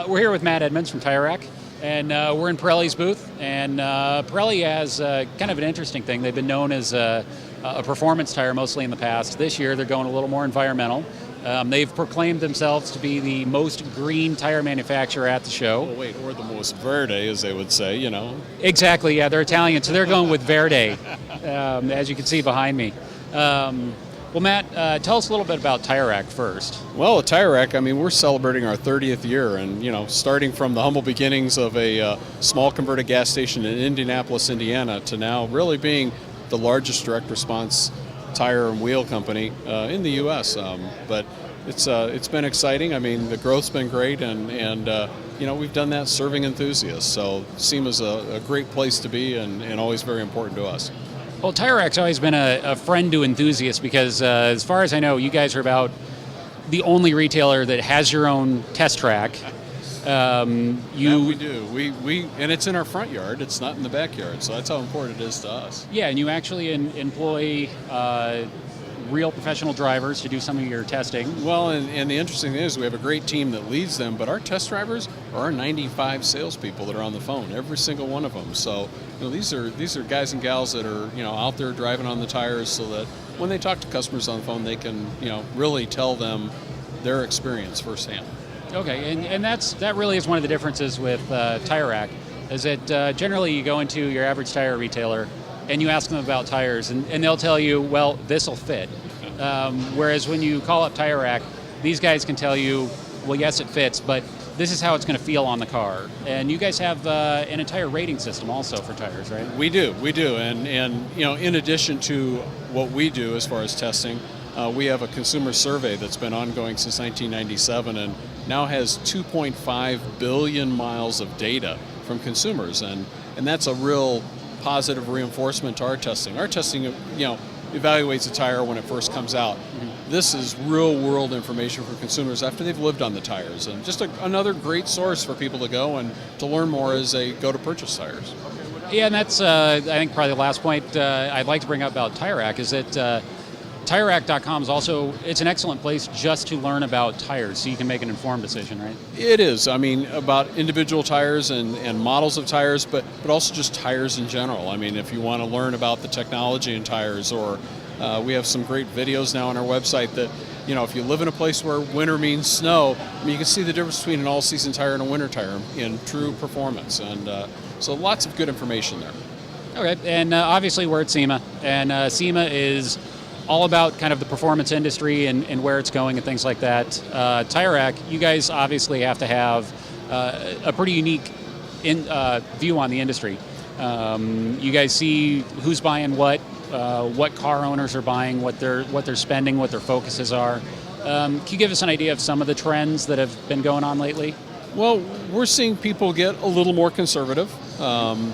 We're here with Matt Edmonds from Tire Rack, and we're in Pirelli's booth. And Pirelli has kind of an interesting thing. They've been known as a performance tire mostly in the past. This year, they're going a little more environmental. They've proclaimed themselves to be the most green tire manufacturer at the show. Well, wait, or the most verde, as they would say, you know. Exactly, yeah, they're Italian, so they're going with verde, as you can see behind me. Well, Matt, tell us a little bit about Tire Rack first. Well, at Tire Rack, I mean, we're celebrating our 30th year, and, you know, starting from the humble beginnings of a small converted gas station in Indianapolis, Indiana, to now really being the largest direct response tire and wheel company in the U.S. But it's been exciting. I mean, the growth's been great, and you know, we've done that serving enthusiasts. So SEMA's a great place to be, and always very important to us. Well, Tire Rack's always been a friend to enthusiasts because, as far as I know, you guys are about the only retailer that has your own test track. Yeah, we do. We and it's in our front yard. It's not in the backyard. So that's how important it is to us. Yeah, and you actually employ real professional drivers to do some of your testing. Well, and the interesting thing is we have a great team that leads them, but our test drivers are our 95 salespeople that are on the phone, every single one of them. So, you know, these are guys and gals that are, you know, out there driving on the tires, so that when they talk to customers on the phone, they can, you know, really tell them their experience firsthand. Okay, and that really is one of the differences with Tire Rack, is that generally you go into your average tire retailer and you ask them about tires, and they'll tell you, well, this will fit. Whereas when you call up Tire Rack, these guys can tell you, well, yes, it fits, but this is how it's going to feel on the car. And you guys have an entire rating system also for tires, right? We do, and you know, in addition to what we do as far as testing, we have a consumer survey that's been ongoing since 1997 and now has 2.5 billion miles of data from consumers, and that's a real positive reinforcement to our testing. Our testing, you know, evaluates a tire when it first comes out. Mm-hmm. This is real-world information for consumers after they've lived on the tires, and just another great source for people to go and to learn more as they go to purchase tires. Yeah, and that's, I think, probably the last point I'd like to bring up about Tire Rack is that TireRack.com is also, it's an excellent place just to learn about tires so you can make an informed decision, right? It is. I mean, about individual tires and models of tires, but also just tires in general. I mean, if you want to learn about the technology in tires, or we have some great videos now on our website that, you know, if you live in a place where winter means snow, I mean, you can see the difference between an all-season tire and a winter tire in true performance. And so lots of good information there. Okay, and obviously we're at SEMA, and SEMA is all about kind of the performance industry and where it's going and things like that. Tire Rack, you guys obviously have to have a pretty unique view on the industry. You guys see who's buying what car owners are buying, what they're spending, what their focuses are. Can you give us an idea of some of the trends that have been going on lately? Well, we're seeing people get a little more conservative.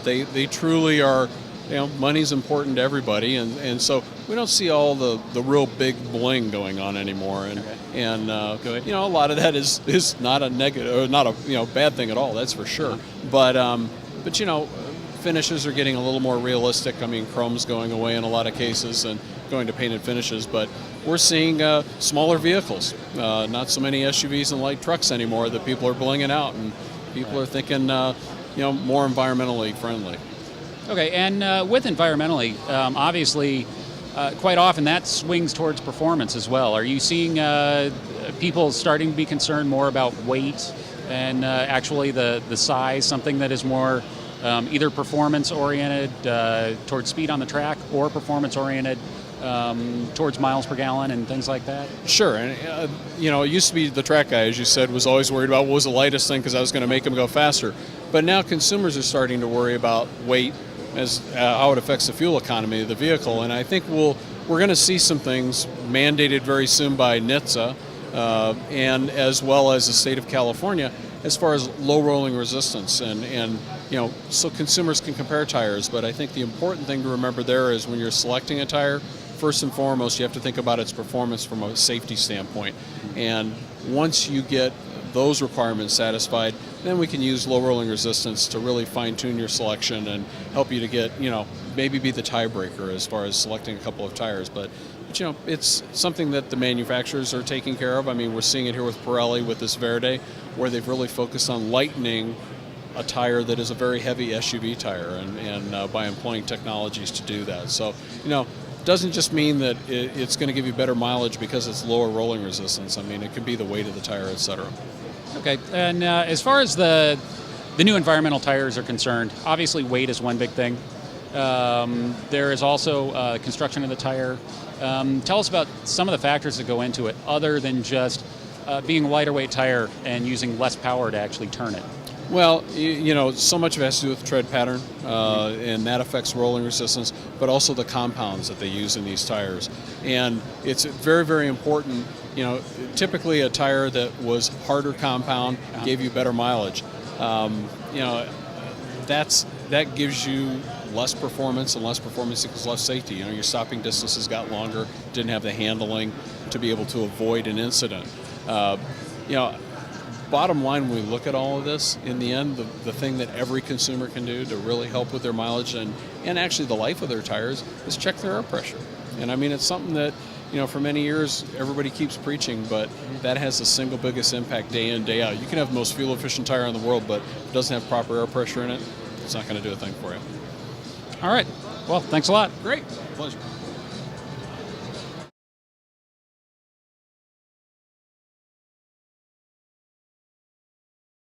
They truly are. You know, money's important to everybody, and so we don't see all the real big bling going on anymore, and you know, a lot of that is not a negative or not a, you know, bad thing at all. That's for sure. But you know, finishes are getting a little more realistic. I mean, chrome's going away in a lot of cases and going to painted finishes, but we're seeing smaller vehicles, not so many SUVs and light trucks anymore that people are blinging out, and people are thinking, you know, more environmentally friendly. Okay, and with environmentally, obviously, quite often that swings towards performance as well. Are you seeing people starting to be concerned more about weight and actually the size, something that is more either performance-oriented towards speed on the track, or performance-oriented towards miles per gallon and things like that? Sure, and you know, it used to be the track guy, as you said, was always worried about what was the lightest thing because I was going to make them go faster. But now consumers are starting to worry about weight, as how it affects the fuel economy of the vehicle, and I think we're going to see some things mandated very soon by NHTSA and as well as the state of California as far as low rolling resistance, and you know, so consumers can compare tires. But I think the important thing to remember there is when you're selecting a tire, first and foremost, you have to think about its performance from a safety standpoint, and once you get those requirements satisfied, then we can use low rolling resistance to really fine tune your selection and help you to get, you know, maybe be the tiebreaker as far as selecting a couple of tires. But But it's something that the manufacturers are taking care of. I mean, we're seeing it here with Pirelli with this Verde, where they've really focused on lightening a tire that is a very heavy SUV tire, and by employing technologies to do that. So, it doesn't just mean that it's going to give you better mileage because it's lower rolling resistance. I mean, it could be the weight of the tire, etc. Okay, and as far as the new environmental tires are concerned, obviously weight is one big thing. There is also construction of the tire. Tell us about some of the factors that go into it, other than just being a lighter weight tire and using less power to actually turn it. Well, so much of it has to do with tread pattern, and that affects rolling resistance, but also the compounds that they use in these tires. And it's very, very important. Typically a tire that was harder compound gave you better mileage. That gives you less performance, and less performance equals less safety. Your stopping distances got longer, didn't have the handling to be able to avoid an incident. Bottom line, when we look at all of this, in the end, the thing that every consumer can do to really help with their mileage and actually the life of their tires is check their air pressure. And I mean, it's something that, for many years, everybody keeps preaching, but that has the single biggest impact day in, day out. You can have the most fuel-efficient tire in the world, but if it doesn't have proper air pressure in it, it's not going to do a thing for you. All right. Well, thanks a lot. Great. Pleasure.